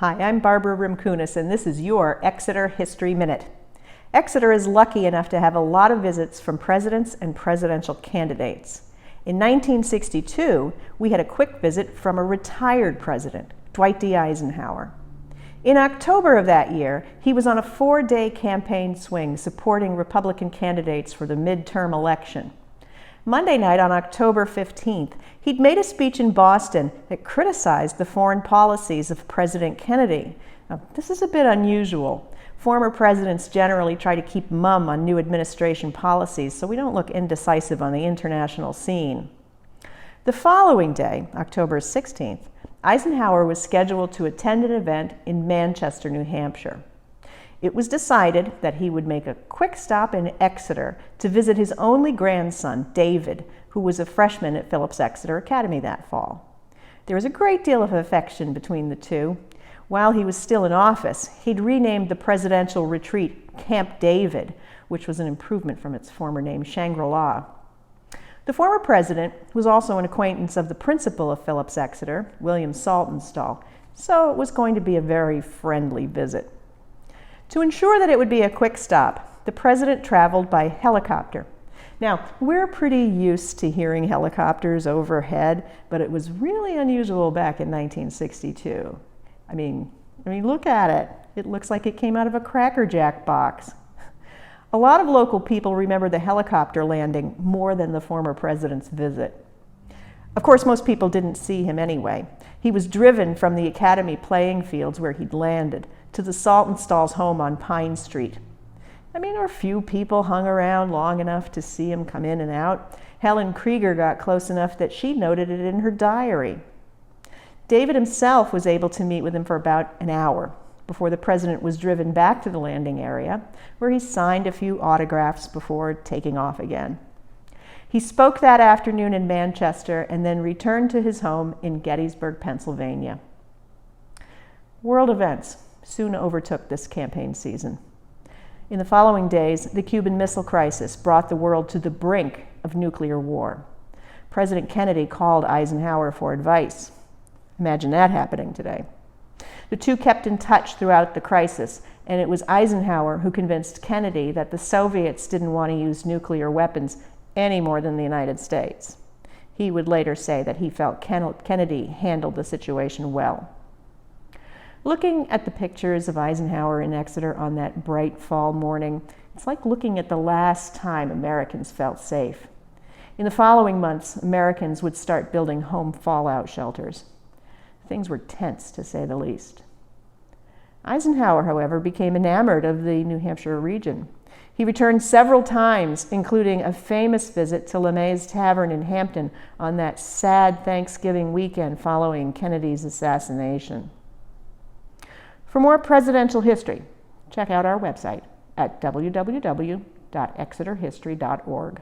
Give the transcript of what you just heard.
Hi, I'm Barbara Rimkunis, and this is your Exeter History Minute. Exeter is lucky enough to have a lot of visits from presidents and presidential candidates. In 1962, we had a quick visit from a retired president, Dwight D. Eisenhower. In October of that year, he was on a 4-day campaign swing supporting Republican candidates for the midterm election. Monday night on October 15th, he'd made a speech in Boston that criticized the foreign policies of President Kennedy. Now, this is a bit unusual. Former presidents generally try to keep mum on new administration policies so we don't look indecisive on the international scene. The following day, October 16th, Eisenhower was scheduled to attend an event in Manchester, New Hampshire. It was decided that he would make a quick stop in Exeter to visit his only grandson, David, who was a freshman at Phillips Exeter Academy that fall. There was a great deal of affection between the two. While he was still in office, he'd renamed the presidential retreat Camp David, which was an improvement from its former name, Shangri-La. The former president was also an acquaintance of the principal of Phillips Exeter, William Saltonstall, so it was going to be a very friendly visit. To ensure that it would be a quick stop, the president traveled by helicopter. Now, we're pretty used to hearing helicopters overhead, but it was really unusual back in 1962. I mean, look at it. It looks like it came out of a Cracker Jack box. A lot of local people remember the helicopter landing more than the former president's visit. Of course, most people didn't see him anyway. He was driven from the Academy playing fields where he'd landed to the Saltonstall's home on Pine Street. A few people hung around long enough to see him come in and out. Helen Krieger got close enough that she noted it in her diary. David himself was able to meet with him for about an hour before the president was driven back to the landing area, where he signed a few autographs before taking off again. He spoke that afternoon in Manchester and then returned to his home in Gettysburg, Pennsylvania. World events soon overtook this campaign season. In the following days, the Cuban Missile Crisis brought the world to the brink of nuclear war. President Kennedy called Eisenhower for advice. Imagine that happening today. The two kept in touch throughout the crisis, and it was Eisenhower who convinced Kennedy that the Soviets didn't want to use nuclear weapons any more than the United States. He would later say that he felt Kennedy handled the situation well. Looking at the pictures of Eisenhower in Exeter on that bright fall morning, it's like looking at the last time Americans felt safe. In the following months, Americans would start building home fallout shelters. Things were tense, to say the least. Eisenhower, however, became enamored of the New Hampshire region. He returned several times, including a famous visit to LeMay's Tavern in Hampton on that sad Thanksgiving weekend following Kennedy's assassination. For more presidential history, check out our website at www.exeterhistory.org.